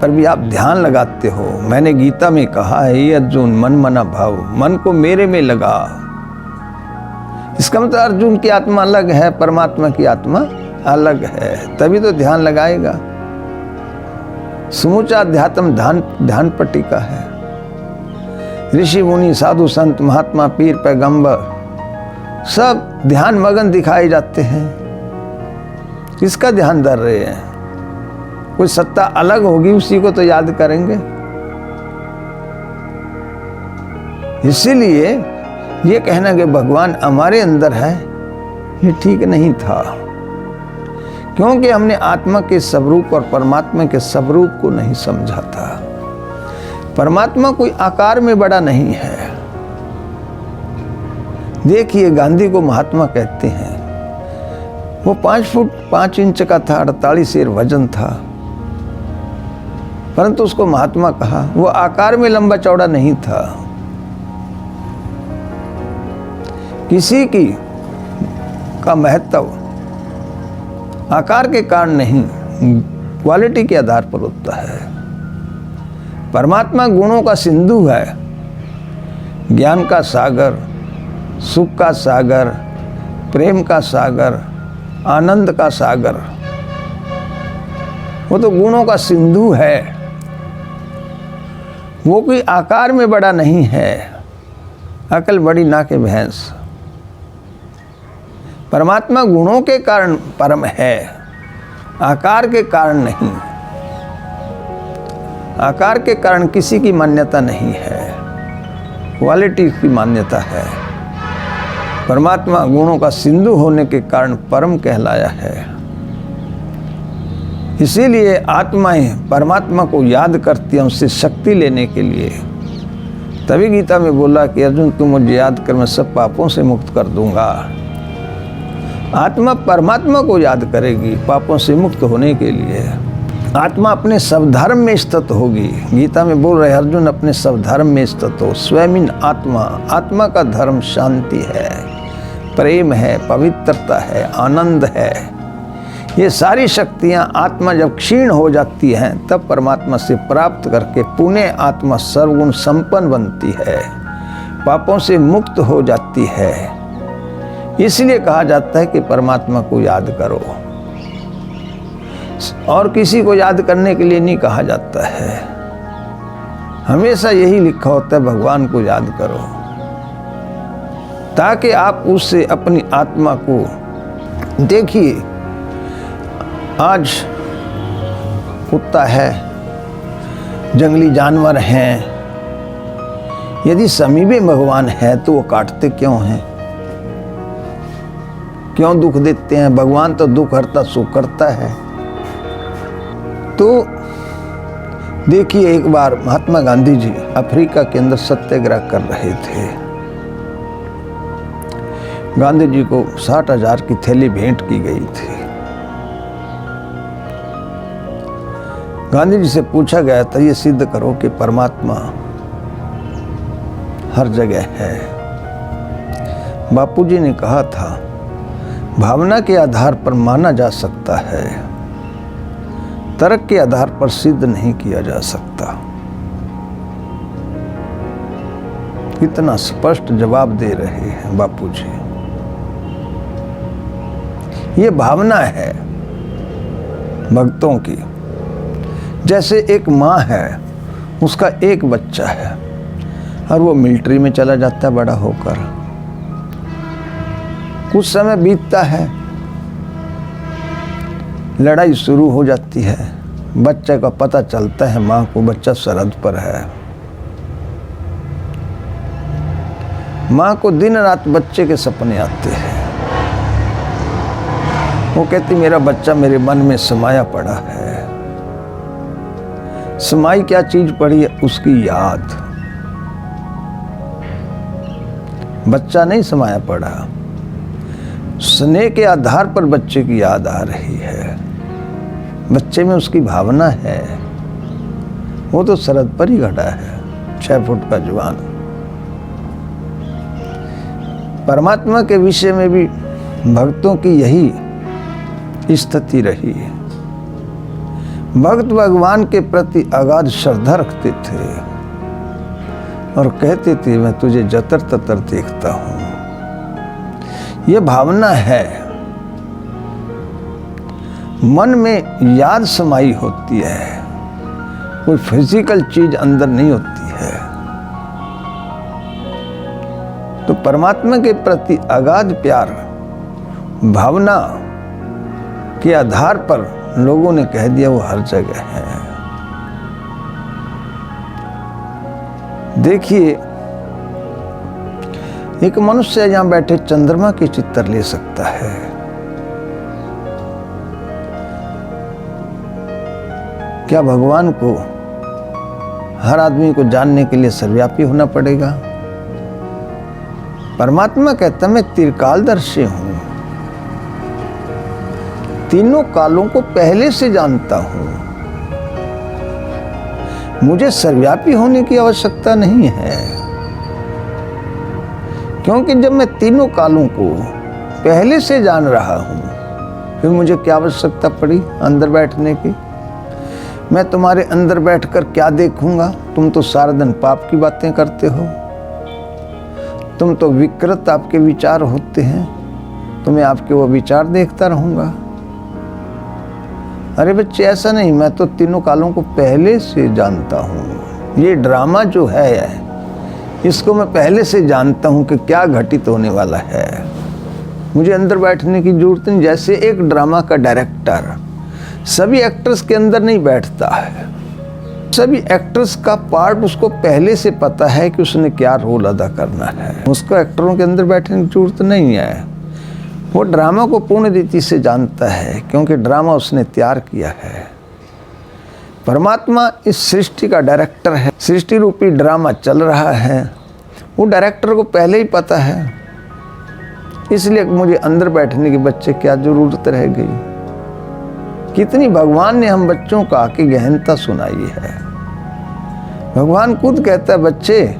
पर भी आप ध्यान लगाते हो। मैंने गीता में कहा है, ये अर्जुन मन मना भाव, मन को मेरे में लगा। इसका मतलब अर्जुन की आत्मा अलग है, परमात्मा की आत्मा अलग है, तभी तो ध्यान लगाएगा। समूचा अध्यात्म ध्यान पर टिका है। ऋषि मुनि साधु संत महात्मा पीर पैगंबर सब ध्यान मगन दिखाए जाते हैं। किसका ध्यान धर रहे हैं? कोई सत्ता अलग होगी, उसी को तो याद करेंगे। इसीलिए ये कहना कि भगवान हमारे अंदर है, ये ठीक नहीं था, क्योंकि हमने आत्मा के स्वरूप और परमात्मा के स्वरूप को नहीं समझा था। परमात्मा कोई आकार में बड़ा नहीं है। देखिए, गांधी को महात्मा कहते हैं। वो 5 फुट 5 इंच का था, 48 सेर वजन था, परंतु उसको महात्मा कहा। वो आकार में लंबा चौड़ा नहीं था। किसी की का महत्व आकार के कारण नहीं, क्वालिटी के आधार पर होता है। परमात्मा गुणों का सिंधु है, ज्ञान का सागर, सुख का सागर, प्रेम का सागर, आनंद का सागर। वो तो गुणों का सिंधु है। वो कोई आकार में बड़ा नहीं है। अकल बड़ी ना के भैंस। परमात्मा गुणों के कारण परम है, आकार के कारण नहीं। आकार के कारण किसी की मान्यता नहीं है, क्वालिटी की मान्यता है। परमात्मा गुणों का सिंधु होने के कारण परम कहलाया है। इसीलिए आत्माएं परमात्मा को याद करती हैं उससे शक्ति लेने के लिए। तभी गीता में बोला कि अर्जुन तू मुझे याद कर, मैं सब पापों से मुक्त कर दूंगा। आत्मा परमात्मा को याद करेगी पापों से मुक्त होने के लिए। आत्मा अपने स्वधर्म में स्थित होगी। गीता में बोल रहे अर्जुन अपने स्वधर्म में स्थित हो। स्वयं आत्मा, आत्मा का धर्म शांति है, प्रेम है, पवित्रता है, आनंद है। ये सारी शक्तियाँ आत्मा जब क्षीण हो जाती हैं तब परमात्मा से प्राप्त करके पुनः आत्मा सर्वगुण संपन्न बनती है, पापों से मुक्त हो जाती है। इसलिए कहा जाता है कि परमात्मा को याद करो, और किसी को याद करने के लिए नहीं कहा जाता है। हमेशा यही लिखा होता है भगवान को याद करो, ताकि आप उससे अपनी आत्मा को देखिए। आज कुत्ता है, जंगली जानवर हैं, यदि समीप में भगवान है तो वो काटते क्यों हैं? क्यों दुख देते हैं? भगवान तो दुख हरता सुख करता है। तो देखिए, एक बार महात्मा गांधी जी अफ्रीका के अंदर सत्याग्रह कर रहे थे। गांधी जी को 60,000 की थैली भेंट की गई थी। गांधी जी से पूछा गया था ये सिद्ध करो कि परमात्मा हर जगह है। बापूजी ने कहा था भावना के आधार पर माना जा सकता है, तर्क के आधार पर सिद्ध नहीं किया जा सकता। कितना स्पष्ट जवाब दे रहे हैं बापूजी। ये भावना है भक्तों की। जैसे एक माँ है, उसका एक बच्चा है और वो मिलिट्री में चला जाता है बड़ा होकर। कुछ समय बीतता है, लड़ाई शुरू हो जाती है, बच्चे का पता चलता है माँ को बच्चा सरहद पर है। माँ को दिन रात बच्चे के सपने आते हैं। वो कहती मेरा बच्चा मेरे मन में समाया पड़ा है। समाई क्या चीज पड़ी है? उसकी याद। बच्चा नहीं समाया पड़ा, स्नेह के आधार पर बच्चे की याद आ रही है। बच्चे में उसकी भावना है। वो तो सरहद पर ही खड़ा है, 6 फुट का जवान। परमात्मा के विषय में भी भक्तों की यही स्थिति रही है। भक्त भगवान के प्रति अगाध श्रद्धा रखते थे और कहते थे मैं तुझे जतर ततर देखता हूं। यह भावना है, मन में याद समाई होती है, कोई फिजिकल चीज अंदर नहीं होती है। तो परमात्मा के प्रति अगाध प्यार भावना के आधार पर लोगों ने कह दिया वो हर जगह है। देखिए, एक मनुष्य यहां बैठे चंद्रमा के चित्र ले सकता है। क्या भगवान को हर आदमी को जानने के लिए सर्वव्यापी होना पड़ेगा? परमात्मा कहता मैं त्रिकालदर्शी हूं, तीनों कालों को पहले से जानता हूं। मुझे सर्वव्यापी होने की आवश्यकता नहीं है, क्योंकि जब मैं तीनों कालों को पहले से जान रहा हूं, फिर मुझे क्या आवश्यकता पड़ी अंदर बैठने की? मैं तुम्हारे अंदर बैठकर क्या देखूंगा? तुम तो सारा दिन पाप की बातें करते हो, तुम तो विकृत आपके विचार होते हैं, तो मैं आपके वो विचार देखता रहूंगा? अरे बच्चे ऐसा नहीं, मैं तो तीनों कालों को पहले से जानता हूँ। ये ड्रामा जो है इसको मैं पहले से जानता हूँ कि क्या घटित होने वाला है। मुझे अंदर बैठने की जरूरत नहीं। जैसे एक ड्रामा का डायरेक्टर सभी एक्टर्स के अंदर नहीं बैठता है, सभी एक्टर्स का पार्ट उसको पहले से पता है कि उसने क्या रोल अदा करना है। उसको एक्टरों के अंदर बैठने की जरूरत नहीं है। वो ड्रामा को पूर्ण रीति से जानता है, क्योंकि ड्रामा उसने तैयार किया है। परमात्मा इस सृष्टि का डायरेक्टर है। सृष्टि रूपी ड्रामा चल रहा है, वो डायरेक्टर को पहले ही पता है। इसलिए मुझे अंदर बैठने की बच्चे क्या जरूरत रह गई? कितनी भगवान ने हम बच्चों को आके गहनता सुनाई है। भगवान खुद कहता है बच्चे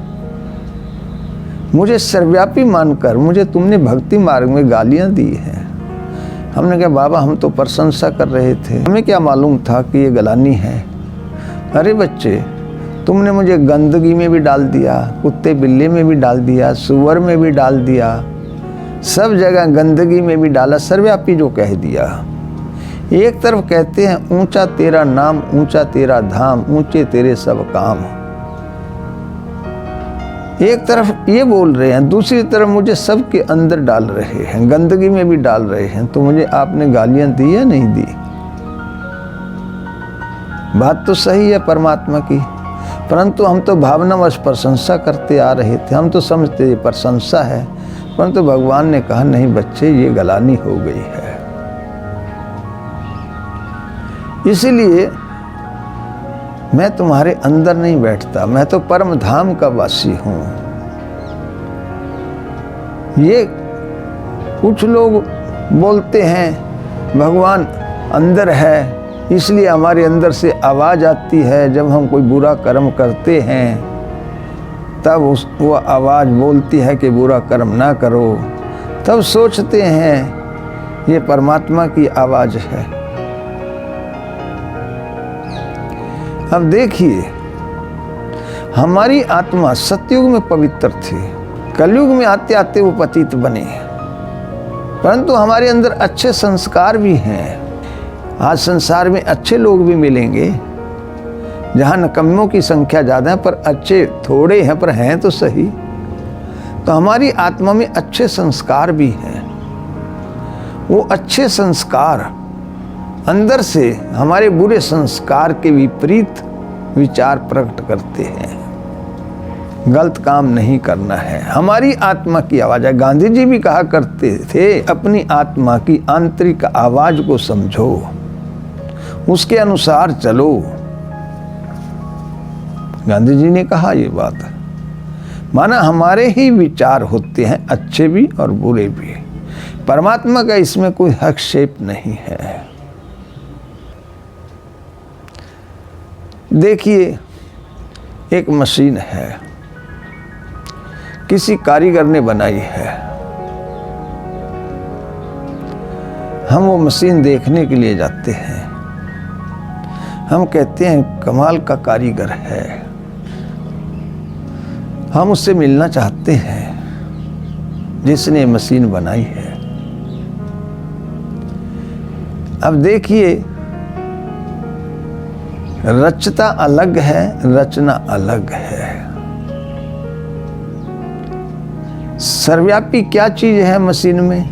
मुझे सर्वव्यापी मानकर मुझे तुमने भक्ति मार्ग में गालियां दी हैं। हमने कहा बाबा हम तो प्रशंसा कर रहे थे, हमें क्या मालूम था कि ये गलानी है। अरे बच्चे तुमने मुझे गंदगी में भी डाल दिया, कुत्ते बिल्ली में भी डाल दिया, सुअर में भी डाल दिया, सब जगह गंदगी में भी डाला, सर्वव्यापी जो कह दिया। एक तरफ कहते हैं ऊंचा तेरा नाम, ऊंचा तेरा धाम, ऊंचे तेरे सब काम। एक तरफ ये बोल रहे हैं, दूसरी तरफ मुझे सबके अंदर डाल रहे हैं, गंदगी में भी डाल रहे हैं। तो मुझे आपने गालियां दी या नहीं दी? बात तो सही है परमात्मा की, परंतु हम तो भावनावश प्रशंसा करते आ रहे थे। हम तो समझते ये प्रशंसा है, परंतु भगवान ने कहा नहीं बच्चे ये गलानी हो गई है। इसलिए मैं तुम्हारे अंदर नहीं बैठता, मैं तो परम धाम का वासी हूं। ये कुछ लोग बोलते हैं भगवान अंदर है, इसलिए हमारे अंदर से आवाज आती है जब हम कोई बुरा कर्म करते हैं, तब वो आवाज बोलती है कि बुरा कर्म ना करो। तब सोचते हैं ये परमात्मा की आवाज है। अब देखिए हमारी आत्मा सतयुग में पवित्र थी, कलयुग में आते आते वो पतित बने, परंतु हमारे अंदर अच्छे संस्कार भी हैं। आज संसार में अच्छे लोग भी मिलेंगे, जहाँ नकम्मों की संख्या ज़्यादा है पर अच्छे थोड़े हैं, पर हैं तो सही। तो हमारी आत्मा में अच्छे संस्कार भी हैं। वो अच्छे संस्कार अंदर से हमारे बुरे संस्कार के विपरीत विचार प्रकट करते हैं। गलत काम नहीं करना है, हमारी आत्मा की आवाज़ है। गांधी जी भी कहा करते थे, अपनी आत्मा की आंतरिक आवाज़ को समझो, उसके अनुसार चलो। गांधी जी ने कहा ये बात। माना हमारे ही विचार होते हैं, अच्छे भी और बुरे भी। परमात्मा का इसमें कोई हस्तक्षेप नहीं है। देखिए, एक मशीन है, किसी कारीगर ने बनाई है। हम वो मशीन देखने के लिए जाते हैं, हम कहते हैं कमाल का कारीगर है, हम उससे मिलना चाहते हैं जिसने मशीन बनाई है। अब देखिए, रचता अलग है, रचना अलग है। सर्वव्यापी क्या चीज है मशीन में?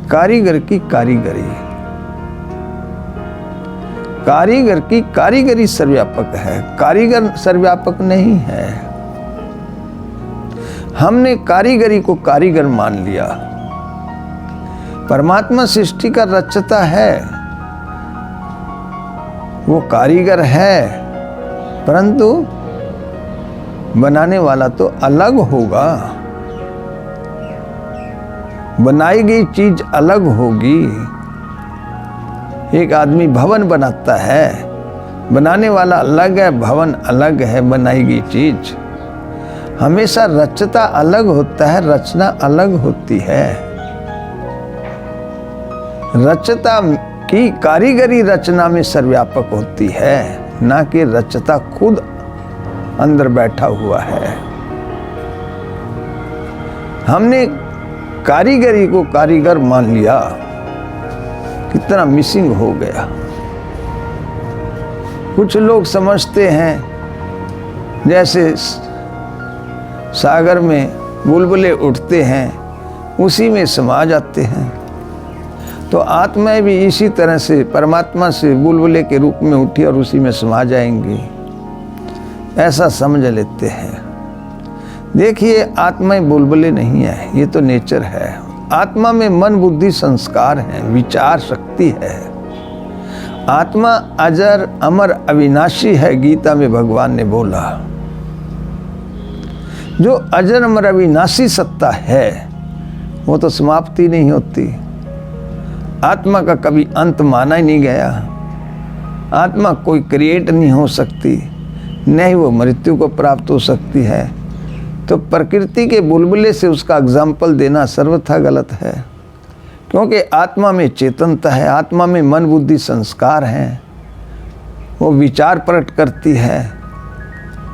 कारीगर की कारीगरी। कारीगर की कारीगरी सर्वव्यापक है, कारीगर सर्वव्यापक नहीं है। हमने कारीगरी को कारीगर मान लिया। परमात्मा सृष्टि का रचता है, वो कारीगर है, परंतु बनाने वाला तो अलग होगा। बनाई गई चीज अलग होगी। एक आदमी भवन बनाता है, बनाने वाला अलग है, भवन अलग है, बनाई गई चीज। हमेशा रचता अलग होता है, रचना अलग होती है। रचता की कारीगरी रचना में सर्वव्यापक होती है, ना कि रचता खुद अंदर बैठा हुआ है। हमने कारीगरी को कारीगर मान लिया, कितना मिसिंग हो गया। कुछ लोग समझते हैं जैसे सागर में बुलबुले उठते हैं, उसी में समा जाते हैं। तो आत्माएं भी इसी तरह से परमात्मा से बुलबुले के रूप में उठी और उसी में समा जाएंगी, ऐसा समझ लेते हैं। देखिए, आत्माएं बुलबुले नहीं है, ये तो नेचर है। आत्मा में मन बुद्धि संस्कार है, विचार शक्ति है। आत्मा अजर अमर अविनाशी है, गीता में भगवान ने बोला। जो अजर अमर अविनाशी सत्ता है वो तो समाप्ति नहीं होती। आत्मा का कभी अंत माना ही नहीं गया। आत्मा कोई क्रिएट नहीं हो सकती, न ही वो मृत्यु को प्राप्त हो सकती है। तो प्रकृति के बुलबुले से उसका एग्जाम्पल देना सर्वथा गलत है, क्योंकि आत्मा में चेतनता है, आत्मा में मन बुद्धि संस्कार हैं, वो विचार प्रकट करती है।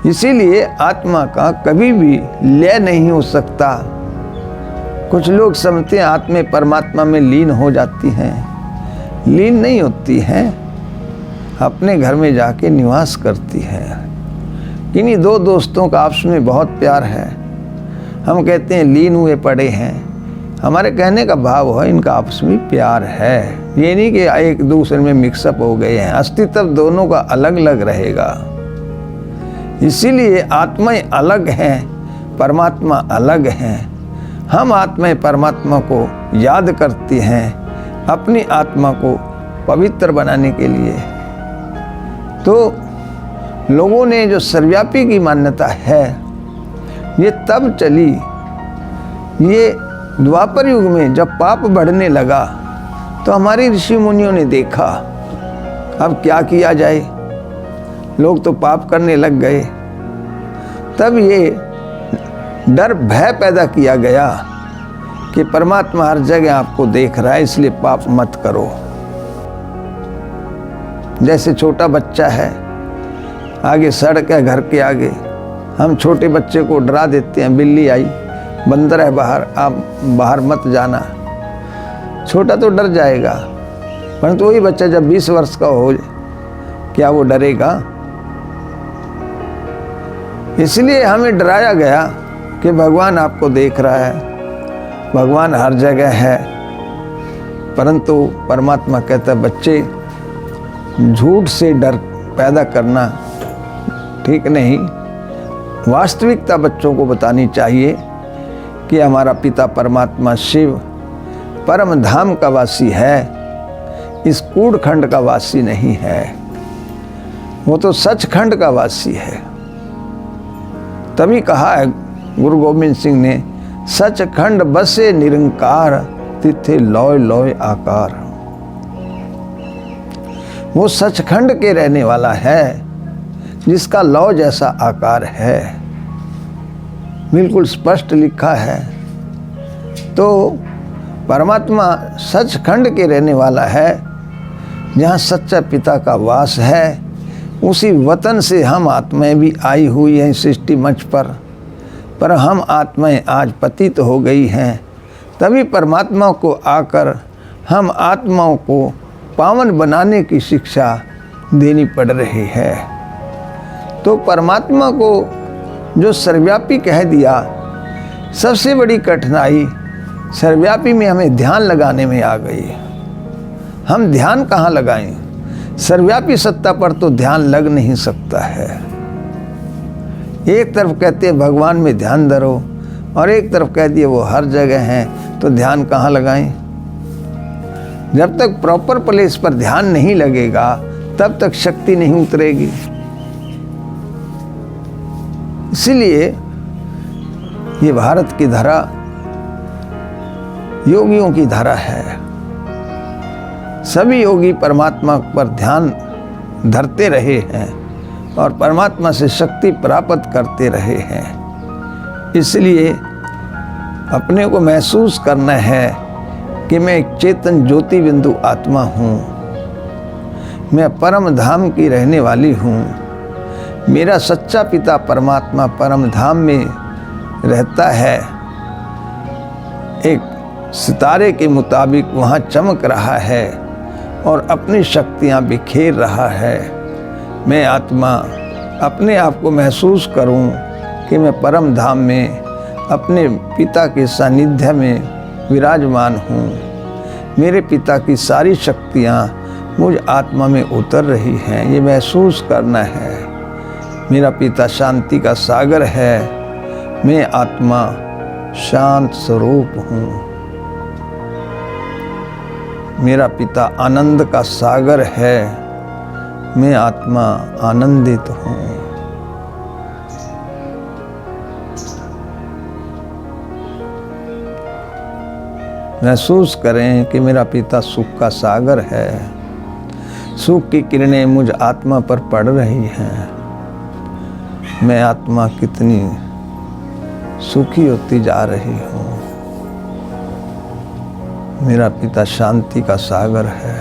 इसीलिए आत्मा का कभी भी लय नहीं हो सकता। कुछ लोग समझते हैं आत्मा परमात्मा में लीन हो जाती हैं, लीन नहीं होती हैं, अपने घर में जाके निवास करती हैं। इन्हीं दो दोस्तों का आपस में बहुत प्यार है, हम कहते हैं लीन हुए पड़े हैं। हमारे कहने का भाव है इनका आपस में प्यार है, ये नहीं कि एक दूसरे में मिक्सअप हो गए हैं। अस्तित्व दोनों का अलग अलग रहेगा। इसीलिए आत्माएं अलग हैं, परमात्मा अलग हैं। हम आत्माएं परमात्मा को याद करती हैं अपनी आत्मा को पवित्र बनाने के लिए। तो लोगों ने जो सर्वव्यापी की मान्यता है ये तब चली, ये द्वापर युग में जब पाप बढ़ने लगा तो हमारे ऋषि मुनियों ने देखा अब क्या किया जाए, लोग तो पाप करने लग गए। तब ये डर भय पैदा किया गया कि परमात्मा हर जगह आपको देख रहा है, इसलिए पाप मत करो। जैसे छोटा बच्चा है, आगे सड़क है घर के आगे, हम छोटे बच्चे को डरा देते हैं, बिल्ली आई, बंदर है बाहर, आप बाहर मत जाना। छोटा तो डर जाएगा, परंतु वही बच्चा जब 20 वर्ष का हो, क्या वो डरेगा? इसलिए हमें डराया गया कि भगवान आपको देख रहा है, भगवान हर जगह है। परंतु परमात्मा कहता है बच्चे, झूठ से डर पैदा करना ठीक नहीं। वास्तविकता बच्चों को बतानी चाहिए कि हमारा पिता परमात्मा शिव परम धाम का वासी है, इस कूड़खंड का वासी नहीं है, वो तो सचखंड का वासी है। तभी कहा है गुरु गोविंद सिंह ने, सचखंड बसे निरंकार, तिथे लौय लौय आकार। वो सचखंड के रहने वाला है, जिसका लौ जैसा आकार है, बिल्कुल स्पष्ट लिखा है। तो परमात्मा सचखंड के रहने वाला है, जहाँ सच्चा पिता का वास है। उसी वतन से हम आत्माएं भी आई हुई हैं सृष्टि मंच पर हम आत्माएं आज पतित हो गई हैं। तभी परमात्मा को आकर हम आत्माओं को पावन बनाने की शिक्षा देनी पड़ रही है। तो परमात्मा को जो सर्वव्यापी कह दिया, सबसे बड़ी कठिनाई सर्वव्यापी में हमें ध्यान लगाने में आ गई। हम ध्यान कहाँ लगाएं? सर्वव्यापी सत्ता पर तो ध्यान लग नहीं सकता है। एक तरफ कहते हैं भगवान में ध्यान धरो, और एक तरफ कह दिए वो हर जगह हैं, तो ध्यान कहाँ लगाएं? जब तक प्रॉपर प्लेस पर ध्यान नहीं लगेगा, तब तक शक्ति नहीं उतरेगी। इसीलिए ये भारत की धरा योगियों की धरा है। सभी योगी परमात्मा पर ध्यान धरते रहे हैं और परमात्मा से शक्ति प्राप्त करते रहे हैं। इसलिए अपने को महसूस करना है कि मैं एक चेतन ज्योति बिंदु आत्मा हूँ, मैं परम धाम की रहने वाली हूँ। मेरा सच्चा पिता परमात्मा परम धाम में रहता है, एक सितारे के मुताबिक वहाँ चमक रहा है और अपनी शक्तियाँ बिखेर रहा है। मैं आत्मा अपने आप को महसूस करूं कि मैं परम धाम में अपने पिता के सानिध्य में विराजमान हूँ। मेरे पिता की सारी शक्तियाँ मुझ आत्मा में उतर रही हैं, ये महसूस करना है। मेरा पिता शांति का सागर है, मैं आत्मा शांत स्वरूप हूँ। मेरा पिता आनंद का सागर है, मैं आत्मा आनंदित हूँ। महसूस करें कि मेरा पिता सुख का सागर है, सुख की किरणें मुझ आत्मा पर पड़ रही हैं। मैं आत्मा कितनी सुखी होती जा रही हूँ। मेरा पिता शांति का सागर है,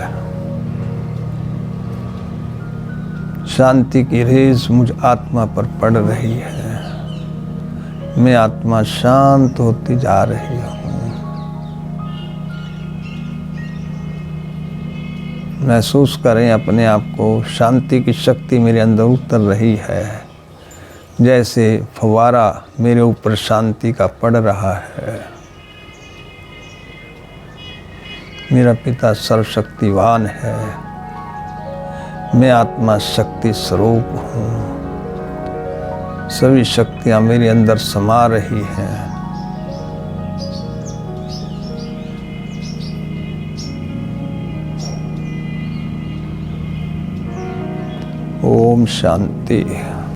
शांति की रेस मुझ आत्मा पर पड़ रही है। मैं आत्मा शांत होती जा रही हूँ। महसूस करें अपने आप को, शांति की शक्ति मेरे अंदर उतर रही है, जैसे फव्वारा मेरे ऊपर शांति का पड़ रहा है। मेरा पिता सर्वशक्तिवान है, मैं आत्मा शक्ति स्वरूप हूँ। सभी शक्तियाँ मेरे अंदर समा रही हैं। ओम शांति।